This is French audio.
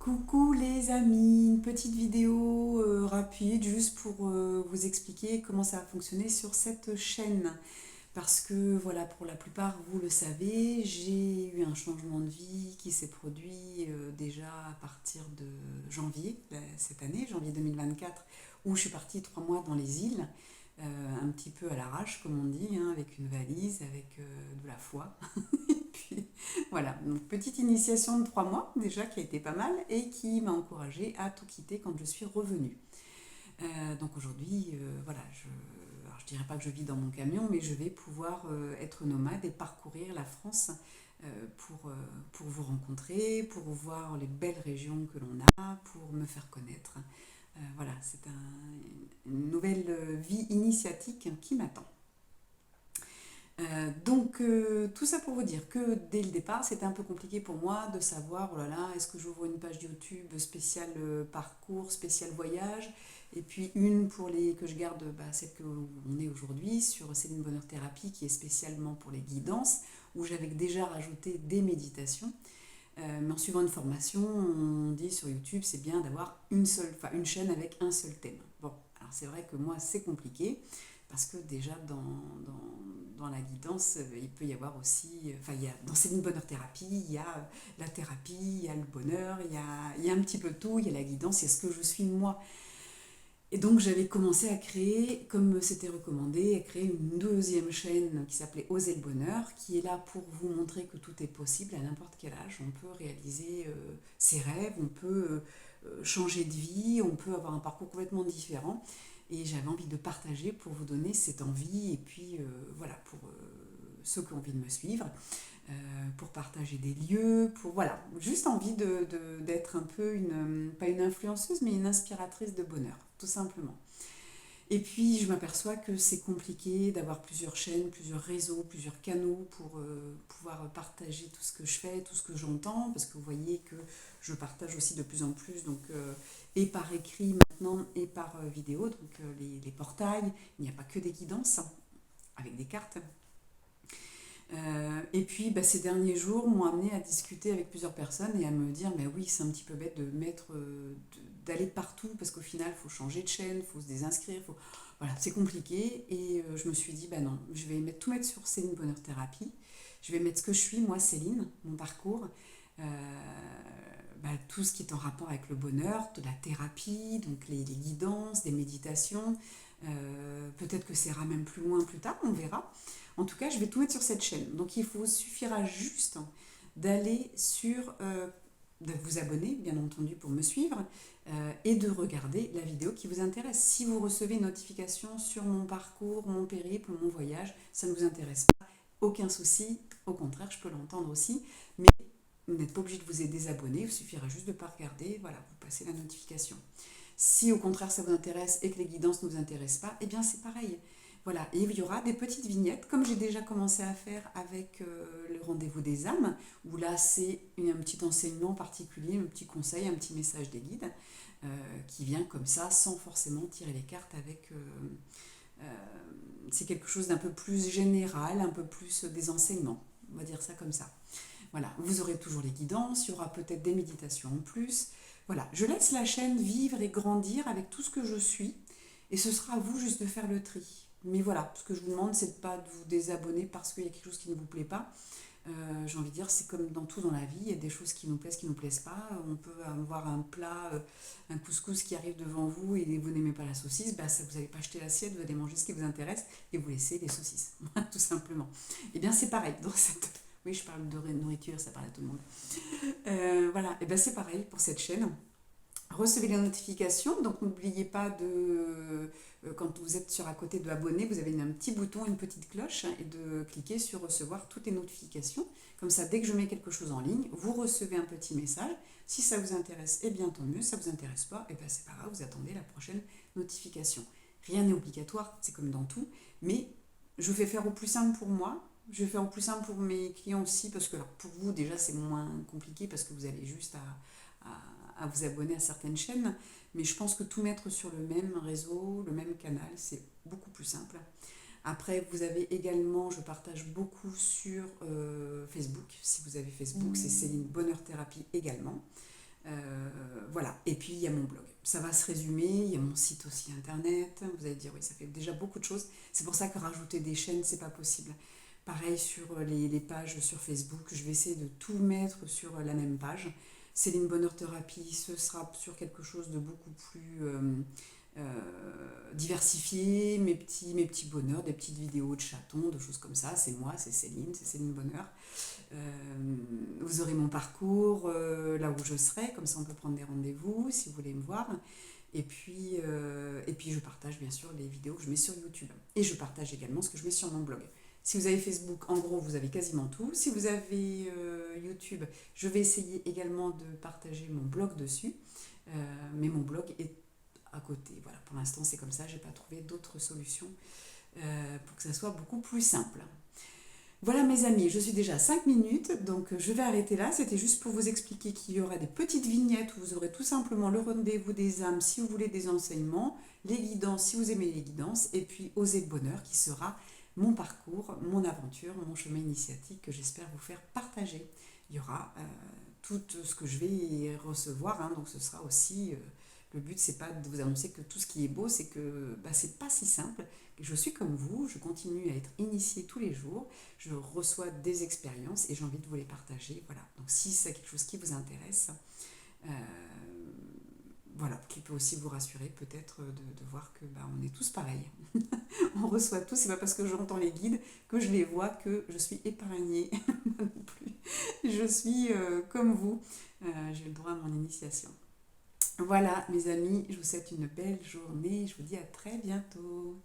Coucou les amis, une petite vidéo rapide juste pour vous expliquer comment ça va fonctionner sur cette chaîne. Parce que voilà, pour la plupart, vous le savez, j'ai eu un changement de vie qui s'est produit déjà à partir de janvier cette année, janvier 2024, où je suis partie 3 mois dans les îles, un petit peu à l'arrache comme on dit, hein, avec une valise, avec de la foi. Puis voilà, donc petite initiation de 3 mois déjà qui a été pas mal et qui m'a encouragée à tout quitter quand je suis revenue. Donc aujourd'hui, voilà, alors je dirais pas que je vis dans mon camion, mais je vais pouvoir être nomade et parcourir la France pour vous rencontrer, pour voir les belles régions que l'on a, pour me faire connaître. Voilà, c'est une nouvelle vie initiatique qui m'attend. Tout ça pour vous dire que dès le départ, c'était un peu compliqué pour moi de savoir, oh là là, est-ce que j'ouvre une page YouTube spéciale parcours, spéciale voyage, et puis une pour les que je garde, celle que on est aujourd'hui, sur Céline Bonheur Thérapie, qui est spécialement pour les guidances, où j'avais déjà rajouté des méditations. Mais en suivant une formation, on dit sur YouTube, c'est bien d'avoir une chaîne avec un seul thème. Bon, alors c'est vrai que moi, c'est compliqué, parce que déjà dans la guidance, il peut y avoir aussi, dans Céline Bonheur Thérapie, il y a la thérapie, il y a le bonheur, il y a un petit peu tout, il y a la guidance, il y a ce que je suis moi. Et donc j'avais commencé à créer, comme c'était recommandé, à créer une deuxième chaîne qui s'appelait Oser le bonheur, qui est là pour vous montrer que tout est possible à n'importe quel âge. On peut réaliser ses rêves, on peut changer de vie, on peut avoir un parcours complètement différent. Et j'avais envie de partager pour vous donner cette envie et puis voilà, pour ceux qui ont envie de me suivre, pour partager des lieux, pour voilà, juste envie d'être un peu pas une influenceuse, mais une inspiratrice de bonheur, tout simplement. Et puis je m'aperçois que c'est compliqué d'avoir plusieurs chaînes, plusieurs réseaux, plusieurs canaux pour pouvoir partager tout ce que je fais, tout ce que j'entends, parce que vous voyez que je partage aussi de plus en plus, donc et par écrit maintenant et par vidéo, donc les portails, il n'y a pas que des guidances hein, avec des cartes. Et puis ces derniers jours m'ont amené à discuter avec plusieurs personnes et à me dire mais oui c'est un petit peu bête de mettre d'aller partout parce qu'au final il faut changer de chaîne, il faut se désinscrire, voilà c'est compliqué et je me suis dit bah non je vais tout mettre sur Céline Bonheur Thérapie, je vais mettre ce que je suis moi Céline, mon parcours, euh, tout ce qui est en rapport avec le bonheur, de la thérapie, donc les guidances, des méditations, peut-être que ça ira même plus loin plus tard, on verra. En tout cas, je vais tout mettre sur cette chaîne. Donc il suffira juste d'aller de vous abonner, bien entendu, pour me suivre, et de regarder la vidéo qui vous intéresse. Si vous recevez une notification sur mon parcours, mon périple, mon voyage, ça ne vous intéresse pas, aucun souci, au contraire, je peux l'entendre aussi, mais vous n'êtes pas obligé de vous désabonner, il suffira juste de ne pas regarder, voilà, vous passez la notification. Si au contraire ça vous intéresse et que les guidances ne vous intéressent pas, eh bien c'est pareil. Voilà, et il y aura des petites vignettes, comme j'ai déjà commencé à faire avec le rendez-vous des âmes, où là c'est un petit enseignement particulier, un petit conseil, un petit message des guides, qui vient comme ça, sans forcément tirer les cartes avec... c'est quelque chose d'un peu plus général, un peu plus des enseignements, on va dire ça comme ça. Voilà, vous aurez toujours les guidances, il y aura peut-être des méditations en plus. Voilà, je laisse la chaîne vivre et grandir avec tout ce que je suis, et ce sera à vous juste de faire le tri. Mais voilà, ce que je vous demande, c'est de ne pas vous désabonner parce qu'il y a quelque chose qui ne vous plaît pas. J'ai envie de dire, c'est comme dans tout dans la vie, il y a des choses qui nous plaisent pas. On peut avoir un plat, un couscous qui arrive devant vous et vous n'aimez pas la saucisse, ça, vous n'allez pas jeter l'assiette, vous allez manger ce qui vous intéresse et vous laissez les saucisses, tout simplement. Et bien c'est pareil, dans cette... Oui, je parle de nourriture, ça parle à tout le monde. Voilà, et c'est pareil pour cette chaîne. Recevez les notifications, donc n'oubliez pas quand vous êtes sur à côté de abonner, vous avez un petit bouton, une petite cloche, et de cliquer sur recevoir toutes les notifications. Comme ça, dès que je mets quelque chose en ligne, vous recevez un petit message. Si ça vous intéresse, eh bien tant mieux. Si ça vous intéresse pas, c'est pas grave, vous attendez la prochaine notification. Rien n'est obligatoire, c'est comme dans tout, mais je vais faire au plus simple pour moi. Je vais faire au plus simple pour mes clients aussi, parce que alors, pour vous, déjà, c'est moins compliqué, parce que vous allez juste à vous abonner à certaines chaînes, mais je pense que tout mettre sur le même réseau, le même canal, c'est beaucoup plus simple. Après, vous avez également, je partage beaucoup sur Facebook. Si vous avez Facebook, c'est Céline Bonheur Thérapie également. Voilà, et puis il y a mon blog. Ça va se résumer, il y a mon site aussi internet. Vous allez dire, oui, ça fait déjà beaucoup de choses. C'est pour ça que rajouter des chaînes, c'est pas possible. Pareil sur les pages sur Facebook, je vais essayer de tout mettre sur la même page. Céline Bonheur Thérapie, ce sera sur quelque chose de beaucoup plus diversifié, mes petits bonheurs, des petites vidéos de chatons, de choses comme ça. C'est moi, c'est Céline Bonheur. Vous aurez mon parcours, là où je serai, comme ça on peut prendre des rendez-vous si vous voulez me voir. Et puis je partage bien sûr les vidéos que je mets sur YouTube. Et je partage également ce que je mets sur mon blog. Si vous avez Facebook, en gros, vous avez quasiment tout. Si vous avez YouTube, je vais essayer également de partager mon blog dessus. Mais mon blog est à côté. Voilà, pour l'instant, c'est comme ça. Je n'ai pas trouvé d'autres solutions pour que ça soit beaucoup plus simple. Voilà mes amis, je suis déjà à 5 minutes, donc je vais arrêter là. C'était juste pour vous expliquer qu'il y aura des petites vignettes où vous aurez tout simplement le rendez-vous des âmes si vous voulez des enseignements, les guidances si vous aimez les guidances, et puis Oser le bonheur qui sera mon parcours, mon aventure, mon chemin initiatique que j'espère vous faire partager. Il y aura tout ce que je vais recevoir, hein, donc ce sera aussi... le but, c'est pas de vous annoncer que tout ce qui est beau, c'est que c'est pas si simple. Je suis comme vous, je continue à être initiée tous les jours, je reçois des expériences et j'ai envie de vous les partager. Voilà. Donc si c'est quelque chose qui vous intéresse, euh, voilà, qui peut aussi vous rassurer peut-être de voir que on est tous pareils. On reçoit tous, c'est pas parce que j'entends les guides que je les vois que je suis épargnée non plus. Je suis comme vous, j'ai le droit à mon initiation. Voilà mes amis, je vous souhaite une belle journée, je vous dis à très bientôt.